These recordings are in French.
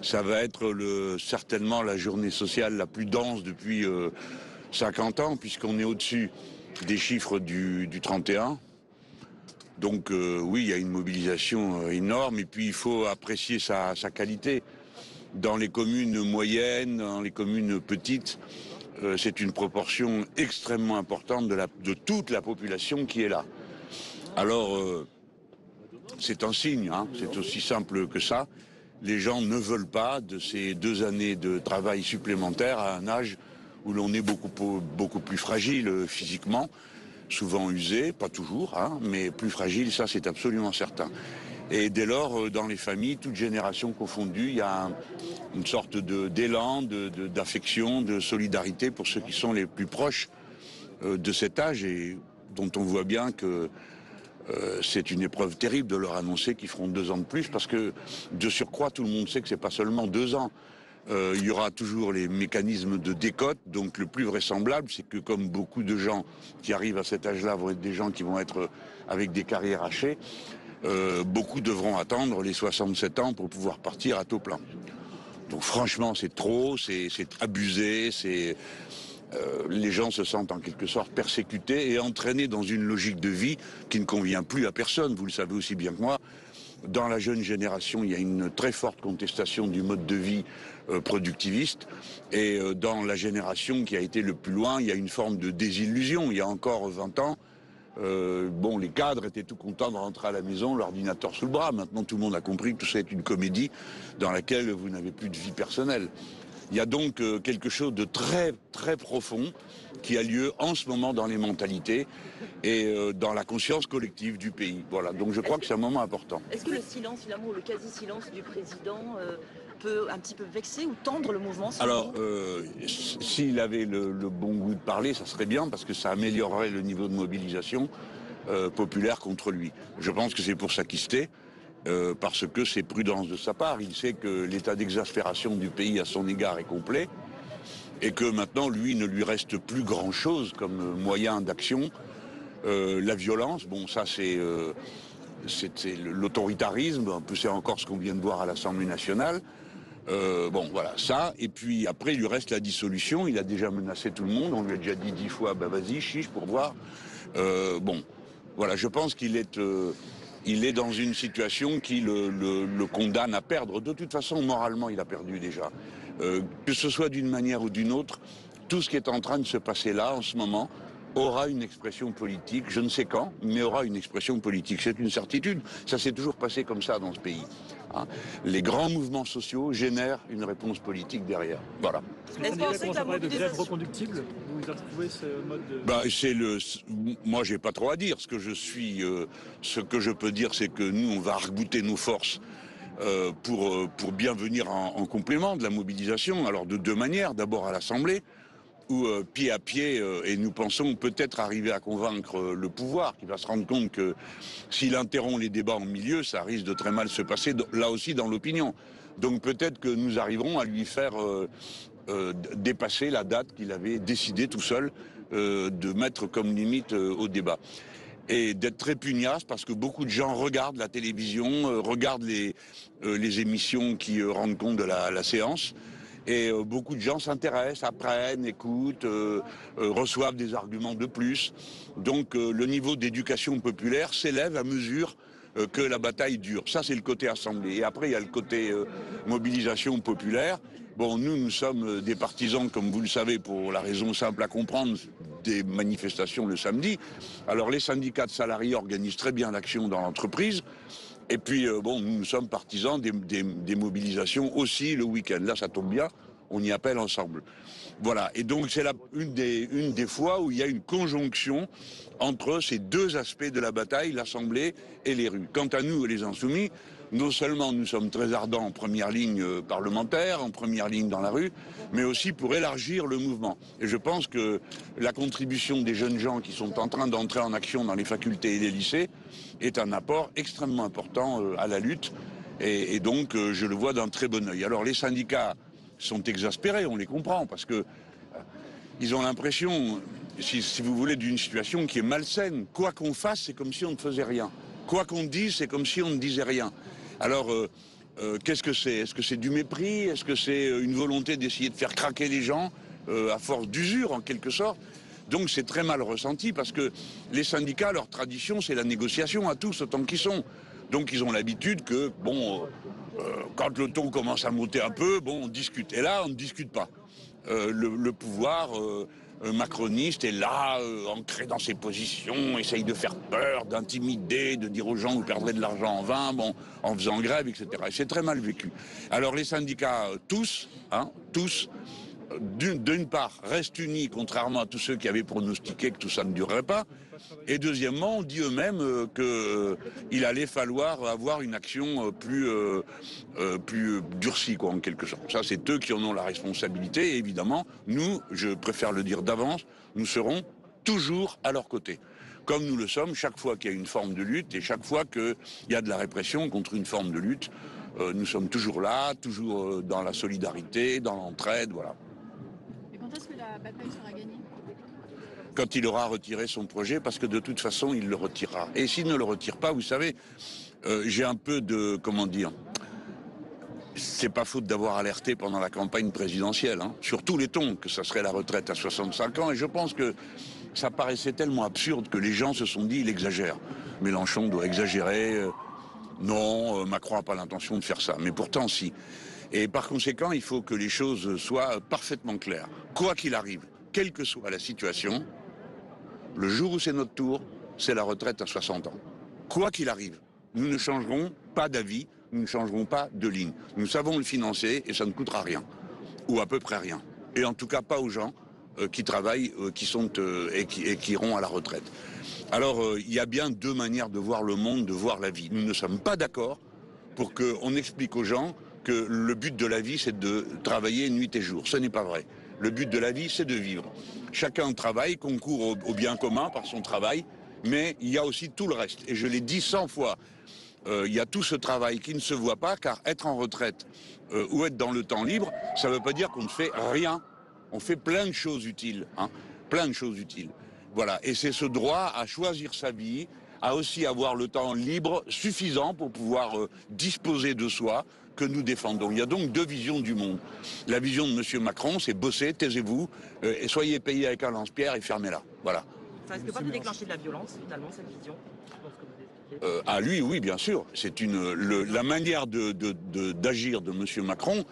Ça va être certainement la journée sociale la plus dense depuis 50 ans, puisqu'on est au-dessus des chiffres du 31. Donc oui, il y a une mobilisation énorme, et puis il faut apprécier sa qualité. Dans les communes moyennes, dans les communes petites, c'est une proportion extrêmement importante de toute la population qui est là. Alors, c'est un signe, hein, c'est aussi simple que ça. Les gens ne veulent pas de ces 2 années de travail supplémentaires à un âge où l'on est beaucoup plus fragile physiquement, souvent usé, pas toujours, hein, mais plus fragile, ça c'est absolument certain. Et dès lors, dans les familles, toutes générations confondues, il y a une sorte d'élan, d'affection, de solidarité pour ceux qui sont les plus proches de cet âge et dont on voit bien que c'est une épreuve terrible de leur annoncer qu'ils feront 2 ans de plus, parce que de surcroît, tout le monde sait que c'est pas seulement 2 ans. Il y aura toujours les mécanismes de décote, donc le plus vraisemblable, c'est que comme beaucoup de gens qui arrivent à cet âge-là vont être des gens qui vont être avec des carrières hachées, beaucoup devront attendre les 67 ans pour pouvoir partir à taux plein. Donc franchement, c'est trop, c'est abusé, les gens se sentent en quelque sorte persécutés et entraînés dans une logique de vie qui ne convient plus à personne. Vous le savez aussi bien que moi. Dans la jeune génération, il y a une très forte contestation du mode de vie productiviste. Et dans la génération qui a été le plus loin, il y a une forme de désillusion. Il y a encore 20 ans, les cadres étaient tout contents de rentrer à la maison, l'ordinateur sous le bras. Maintenant, tout le monde a compris que tout ça est une comédie dans laquelle vous n'avez plus de vie personnelle. Il y a donc quelque chose de très, très profond qui a lieu en ce moment dans les mentalités et dans la conscience collective du pays. Voilà, donc je crois que c'est un moment important. Est-ce que le silence, finalement, ou le quasi-silence du président peut un petit peu vexer ou tendre le mouvement? Alors, s'il avait le bon goût de parler, ça serait bien, parce que ça améliorerait le niveau de mobilisation populaire contre lui. Je pense que c'est pour ça qu'il se tait. Parce que c'est prudence de sa part. Il sait que l'état d'exaspération du pays à son égard est complet et que maintenant, lui, ne lui reste plus grand-chose comme moyen d'action. La violence, bon, ça c'est l'autoritarisme, un peu c'est encore ce qu'on vient de voir à l'Assemblée nationale. Voilà, ça, et puis après, il lui reste la dissolution. Il a déjà menacé tout le monde, on lui a déjà dit 10 fois, bah vas-y, chiche, pour voir. Voilà, je pense qu'il est... il est dans une situation qui le condamne à perdre. De toute façon, moralement, il a perdu déjà. Que ce soit d'une manière ou d'une autre, tout ce qui est en train de se passer là, en ce moment, aura une expression politique, je ne sais quand, mais aura une expression politique. C'est une certitude. Ça s'est toujours passé comme ça dans ce pays. Hein. Les grands mouvements sociaux génèrent une réponse politique derrière. Voilà. Est-ce que vous pensez que la mobilisation... reconductible, vous approuvez ce mode de... Moi, j'ai pas trop à dire. Ce que je peux dire, c'est que nous, on va rebooter nos forces pour bien venir en complément de la mobilisation. Alors, de 2 manières. D'abord à l'Assemblée, où pied à pied, et nous pensons peut-être arriver à convaincre le pouvoir, qui va se rendre compte que s'il interrompt les débats en milieu, ça risque de très mal se passer, là aussi dans l'opinion. Donc peut-être que nous arriverons à lui faire dépasser la date qu'il avait décidé tout seul de mettre comme limite au débat. Et d'être très pugnace, parce que beaucoup de gens regardent la télévision, regardent les émissions qui rendent compte de la séance. Et beaucoup de gens s'intéressent, apprennent, écoutent, reçoivent des arguments de plus. Donc le niveau d'éducation populaire s'élève à mesure que la bataille dure. Ça, c'est le côté assemblée. Et après, il y a le côté mobilisation populaire. Bon, nous sommes des partisans, comme vous le savez, pour la raison simple à comprendre, des manifestations le samedi. Alors les syndicats de salariés organisent très bien l'action dans l'entreprise. Et puis, nous sommes partisans des mobilisations aussi le week-end. Là, ça tombe bien, on y appelle ensemble. Voilà, et donc c'est une des fois où il y a une conjonction entre ces 2 aspects de la bataille, l'Assemblée et les rues. Quant à nous, les Insoumis, non seulement nous sommes très ardents en première ligne parlementaire, en première ligne dans la rue, mais aussi pour élargir le mouvement. Et je pense que la contribution des jeunes gens qui sont en train d'entrer en action dans les facultés et les lycées est un apport extrêmement important à la lutte. Et donc, je le vois d'un très bon œil. Alors, les syndicats sont exaspérés, on les comprend, parce que ils ont l'impression, si vous voulez, d'une situation qui est malsaine. Quoi qu'on fasse, c'est comme si on ne faisait rien. Quoi qu'on dise, c'est comme si on ne disait rien. Alors, qu'est-ce que c'est? Est-ce que c'est du mépris? Est-ce que c'est une volonté d'essayer de faire craquer les gens à force d'usure, en quelque sorte? Donc c'est très mal ressenti parce que les syndicats, leur tradition, c'est la négociation à tous autant qu'ils sont. Donc ils ont l'habitude que, bon, quand le ton commence à monter un peu, bon, on discute. Et là, on ne discute pas. Le pouvoir macroniste est là, ancré dans ses positions, essaye de faire peur, d'intimider, de dire aux gens vous perdrez de l'argent en vain, bon, en faisant grève, etc. Et c'est très mal vécu. Alors les syndicats, tous, d'une part, restent unis, contrairement à tous ceux qui avaient pronostiqué que tout ça ne durerait pas. Et deuxièmement, on dit eux-mêmes qu'il allait falloir avoir une action plus durcie, quoi, en quelque sorte. Ça, c'est eux qui en ont la responsabilité. Et évidemment, nous, je préfère le dire d'avance, nous serons toujours à leur côté. Comme nous le sommes chaque fois qu'il y a une forme de lutte et chaque fois qu'il y a de la répression contre une forme de lutte. Nous sommes toujours là, toujours dans la solidarité, dans l'entraide, voilà. Et quand est-ce que la bataille sera gagnée? Quand il aura retiré son projet, parce que de toute façon, il le retirera. Et s'il ne le retire pas, vous savez, j'ai un peu de, comment dire, c'est pas faute d'avoir alerté pendant la campagne présidentielle, sur tous les tons, que ça serait la retraite à 65 ans, et je pense que ça paraissait tellement absurde que les gens se sont dit, il exagère. Mélenchon doit exagérer, non, Macron n'a pas l'intention de faire ça, mais pourtant si. Et par conséquent, il faut que les choses soient parfaitement claires. Quoi qu'il arrive, quelle que soit la situation, le jour où c'est notre tour, c'est la retraite à 60 ans. Quoi qu'il arrive, nous ne changerons pas d'avis, nous ne changerons pas de ligne. Nous savons le financer et ça ne coûtera rien, ou à peu près rien. Et en tout cas pas aux gens qui travaillent, qui iront à la retraite. Alors il y a bien deux manières de voir le monde, de voir la vie. Nous ne sommes pas d'accord pour qu'on explique aux gens que le but de la vie c'est de travailler nuit et jour. Ce n'est pas vrai. Le but de la vie, c'est de vivre. Chacun travaille, concourt au bien commun par son travail, mais il y a aussi tout le reste. Et je l'ai dit 100 fois, il y a tout ce travail qui ne se voit pas, car être en retraite ou être dans le temps libre, ça ne veut pas dire qu'on ne fait rien. On fait plein de choses utiles, plein de choses utiles. Voilà, et c'est ce droit à choisir sa vie, à aussi avoir le temps libre suffisant pour pouvoir disposer de soi, que nous défendons. Il y a donc deux visions du monde. La vision de M. Macron, c'est bosser, taisez-vous, et soyez payés avec un lance-pierre et fermez-la. Voilà. Ça risque pas de déclencher de la violence, finalement, cette vision? Ah lui, oui, bien sûr. C'est la manière d'agir de M. Macron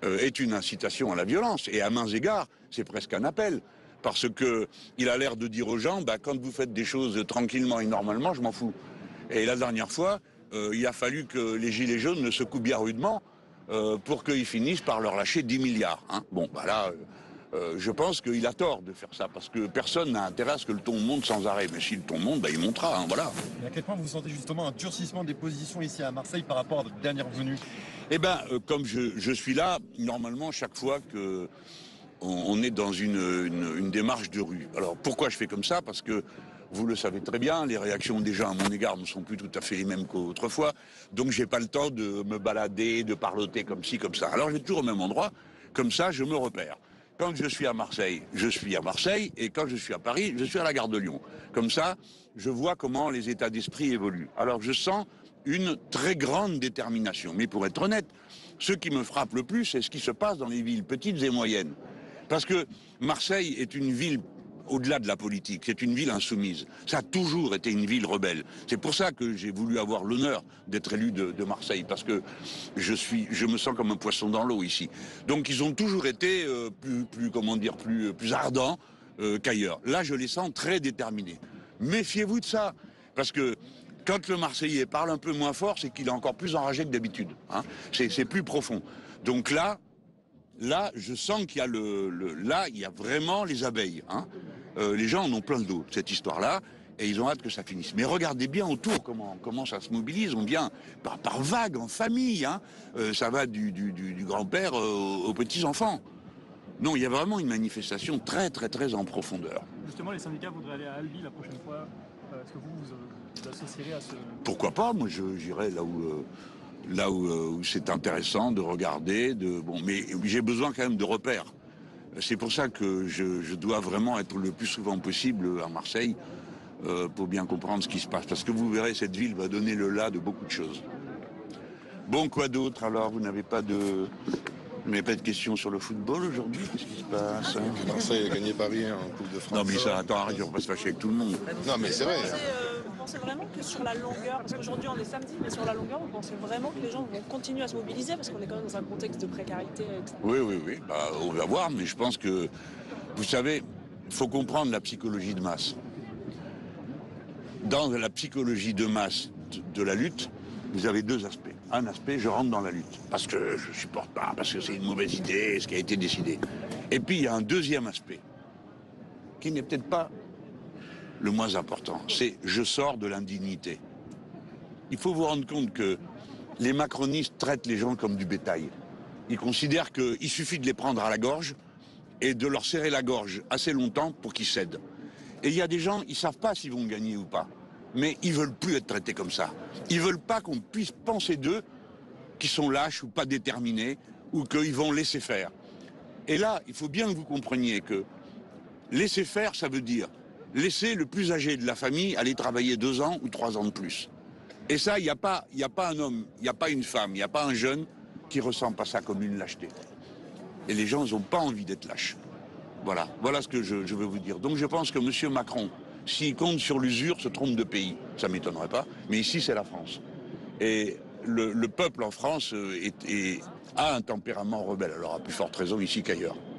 est une incitation à la violence. Et à mains égards, c'est presque un appel. Parce qu'il a l'air de dire aux gens, quand vous faites des choses tranquillement et normalement, je m'en fous. Et la dernière fois, il a fallu que les gilets jaunes ne secouent bien rudement pour qu'ils finissent par leur lâcher 10 milliards. Bon, là, je pense qu'il a tort de faire ça, parce que personne n'a intérêt à ce que le ton monte sans arrêt. Mais si le ton monte, il montera, voilà. Et à quel point vous sentez justement un durcissement des positions ici à Marseille par rapport à votre dernière venue? Eh bien, comme je suis là, normalement, chaque fois que on est dans une démarche de rue. Alors, pourquoi je fais comme ça? Parce que vous le savez très bien, les réactions des gens à mon égard ne sont plus tout à fait les mêmes qu'autrefois. Donc j'ai pas le temps de me balader, de parloter comme ci, comme ça. Alors j'ai toujours au même endroit, comme ça je me repère. Quand je suis à Marseille, je suis à Marseille, et quand je suis à Paris, je suis à la gare de Lyon. Comme ça, je vois comment les états d'esprit évoluent. Alors je sens une très grande détermination. Mais pour être honnête, ce qui me frappe le plus, c'est ce qui se passe dans les villes petites et moyennes. Parce que Marseille est une ville au-delà de la politique, c'est une ville insoumise. Ça a toujours été une ville rebelle. C'est pour ça que j'ai voulu avoir l'honneur d'être élu de Marseille, parce que je me sens comme un poisson dans l'eau ici. Donc ils ont toujours été plus ardents qu'ailleurs. Là, je les sens très déterminés. Méfiez-vous de ça, parce que quand le Marseillais parle un peu moins fort, c'est qu'il est encore plus enragé que d'habitude. C'est plus profond. Donc là, je sens qu'il y a là, il y a vraiment les abeilles. Les gens en ont plein le dos, cette histoire-là, et ils ont hâte que ça finisse. Mais regardez bien autour comment ça se mobilise. On vient par vagues, en famille. Ça va du grand-père aux petits-enfants. Non, il y a vraiment une manifestation très, très, très en profondeur. Justement, les syndicats voudraient aller à Albi la prochaine fois. Est-ce que vous associerez à ce... Pourquoi pas? Moi, j'irai là où c'est intéressant de regarder. Mais j'ai besoin quand même de repères. C'est pour ça que je dois vraiment être le plus souvent possible à Marseille pour bien comprendre ce qui se passe. Parce que vous verrez, cette ville va donner le là de beaucoup de choses. Bon, quoi d'autre alors? Vous n'avez pas de questions sur le football aujourd'hui? Qu'est-ce qui se passe? Marseille a gagné Paris en Coupe de France. Non mais ça, attends, arrête, on va pas se fâcher avec tout le monde. Non mais c'est vrai. Vous pensez vraiment que sur la longueur, parce qu'aujourd'hui on est samedi, mais sur la longueur, vous pensez vraiment que les gens vont continuer à se mobiliser parce qu'on est quand même dans un contexte de précarité, etc. Oui. Bah, on va voir, mais je pense que, vous savez, il faut comprendre la psychologie de masse. Dans la psychologie de masse de la lutte, vous avez deux aspects. Un aspect, je rentre dans la lutte, parce que je supporte pas, parce que c'est une mauvaise idée, ce qui a été décidé. Et puis il y a un deuxième aspect, qui n'est peut-être pas le moins important, c'est je sors de l'indignité. Il faut vous rendre compte que les macronistes traitent les gens comme du bétail. Ils considèrent qu'il suffit de les prendre à la gorge et de leur serrer la gorge assez longtemps pour qu'ils cèdent. Et il y a des gens, ils ne savent pas s'ils vont gagner ou pas. Mais ils ne veulent plus être traités comme ça. Ils ne veulent pas qu'on puisse penser d'eux qu'ils sont lâches ou pas déterminés ou qu'ils vont laisser faire. Et là, il faut bien que vous compreniez que laisser faire, ça veut dire laisser le plus âgé de la famille aller travailler 2 ans ou 3 ans de plus. Et ça, il n'y a pas un homme, il n'y a pas une femme, il n'y a pas un jeune qui ressent pas ça comme une lâcheté. Et les gens, ils n'ont pas envie d'être lâches. Voilà ce que je veux vous dire. Donc je pense que M. Macron, s'il compte sur l'usure, se trompe de pays. Ça ne m'étonnerait pas, mais ici c'est la France. Et le peuple en France a un tempérament rebelle, alors à plus forte raison ici qu'ailleurs.